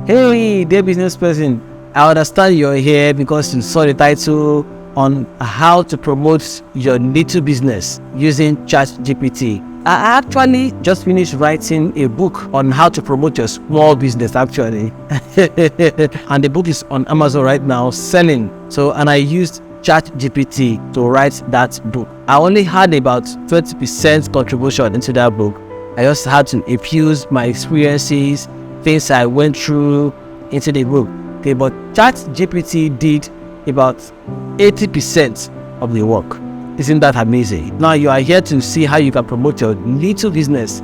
Hey, dear business person, I understand you're here because you saw the title on how to promote your little business using ChatGPT. I actually just finished writing a book on how to promote your small business actually. And the book is on Amazon right now selling. And I used ChatGPT to write that book. I only had about 20% contribution into that book. I just had to infuse my experiences, things I went through into the book. Okay, but ChatGPT did about 80% of the work. Isn't that amazing? Now you are here to see how you can promote your little business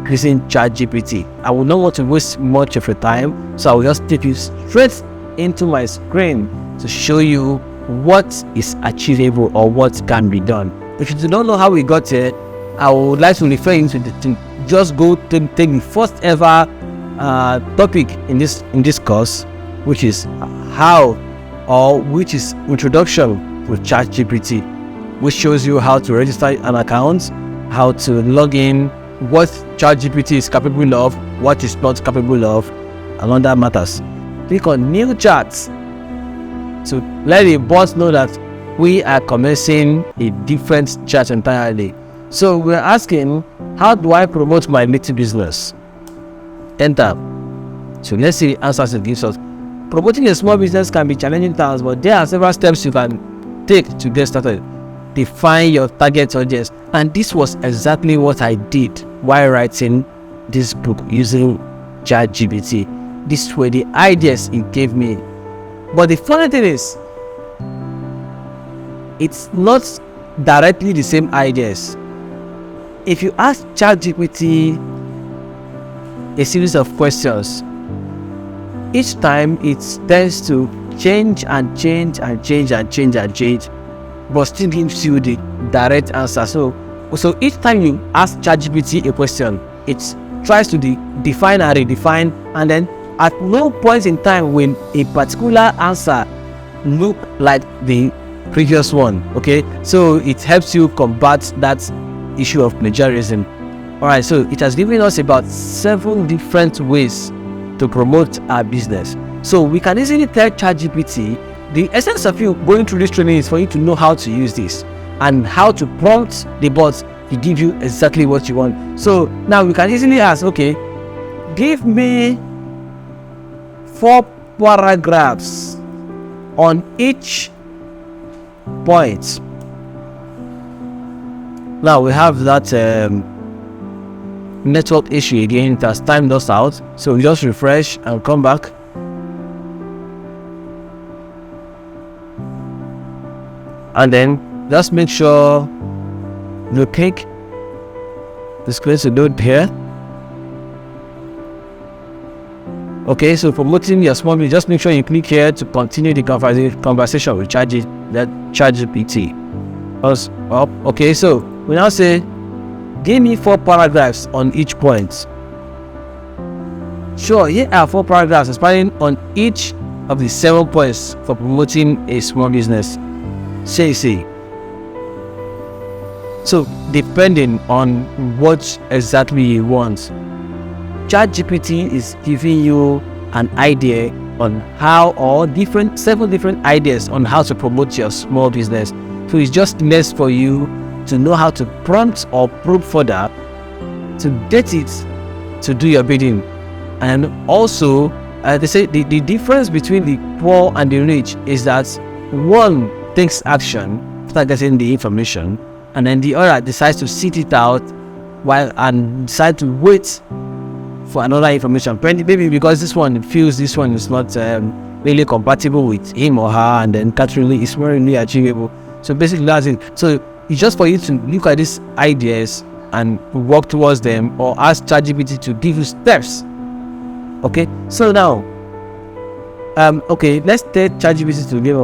using ChatGPT. I will not want to waste much of your time, so I will just take you straight into my screen to show you what is achievable or what can be done. If you do not know how we got here, I would like to refer you to just go to take the first ever topic in this course, which is introduction with ChatGPT, which shows you how to register an account, how to log in, what ChatGPT is capable of, what is not capable of, and other matters. Click on new chats to let the boss know that we are commencing a different chat entirely. So we're asking, how do I promote my little business? Enter. So let's see the answers it gives us. Promoting a small business can be challenging tasks, but there are several steps you can take to get started. Define your target audience, and this was exactly what I did while writing this book using ChatGPT. These were the ideas it gave me. But the funny thing is, it's not directly the same ideas. If you ask ChatGPT a series of questions, each time it tends to change, but still gives you the direct answer. So each time you ask ChatGPT a question, it tries to define and redefine, and then at no point in time when a particular answer look like the previous one. Okay, so it helps you combat that issue of plagiarism. Alright, so it has given us about 7 different ways to promote our business. So we can easily tell ChatGPT, the essence of you going through this training is for you to know how to use this and how to prompt the bot to give you exactly what you want. So now we can easily ask, okay, give me 4 paragraphs on each point. Now we have that network issue again. It has timed us out, so we just refresh and come back. And then just make sure you click the screen to load here. Okay, so promoting your small business, just make sure you click here to continue the conversation with ChatGPT. Okay, so we now say, give me 4 paragraphs on each point. Sure, here are 4 paragraphs explaining on each of the 7 points for promoting a small business. Say. So, depending on what exactly you want, ChatGPT is giving you an idea on how, or 7 different ideas on how to promote your small business. So it's just less for you to know how to prompt or probe further to get it to do your bidding. And also, they say the difference between the poor and the rich is that one takes action after getting the information, and then the other decides to sit it out and decide to wait for another information. Maybe because this one feels this one is not really compatible with him or her, and then culturally it's not really achievable. So basically that's it. So it's just for you to look at these ideas and work towards them, or ask ChatGPT to give you steps. Okay, so now let's take ChatGPT to give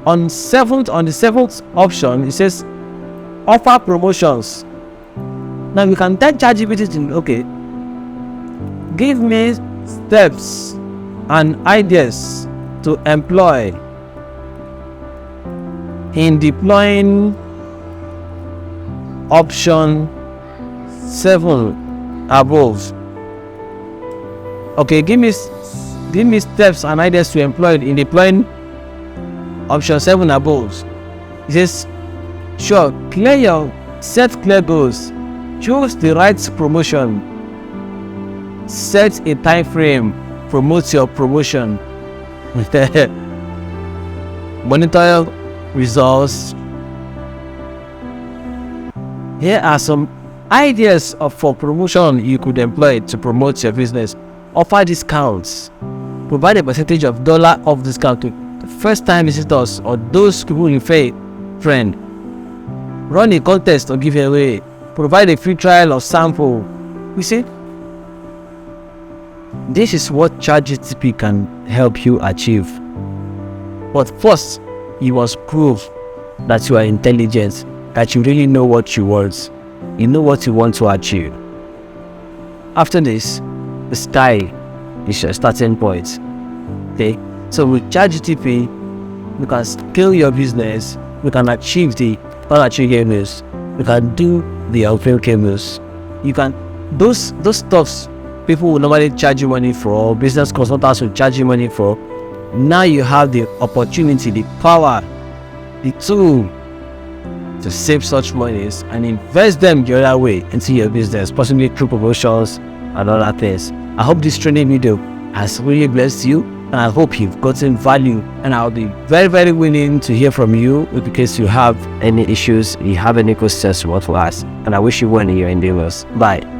on the 7th option. It says offer promotions. Now you can tell ChatGPT to give me steps and ideas to employ in deploying option 7 above. Okay, give me Give me steps and ideas to employ in deploying option 7 above. It says, sure, set clear goals. Choose the right promotion. Set a time frame. Promote your promotion. Monitor results. Here are some ideas for promotion you could employ to promote your business. Offer discounts. Provide a percentage of dollar off discount to first time visitors or those people you friend. Run a contest or giveaway. Provide a free trial or sample. You see, this is what ChatGPT can help you achieve. But first, you must prove that you are intelligent, that you really know what you want. You know what you want to achieve. After this, the sky is your starting point. Okay? So with ChatGPT, you can scale your business. You can achieve the unachievable. You can do the unthinkable. You can those stuffs people will normally charge you money for, business consultants will charge you money for. Now you have the opportunity, the power, the tool to save such monies and invest them the other way into your business, possibly through promotions and other things. I hope this training video has really blessed you, and I hope you've gotten value, and I'll be very, very willing to hear from you in case you have any issues, you have any questions you want to ask, and I wish you well in your endeavors. Bye.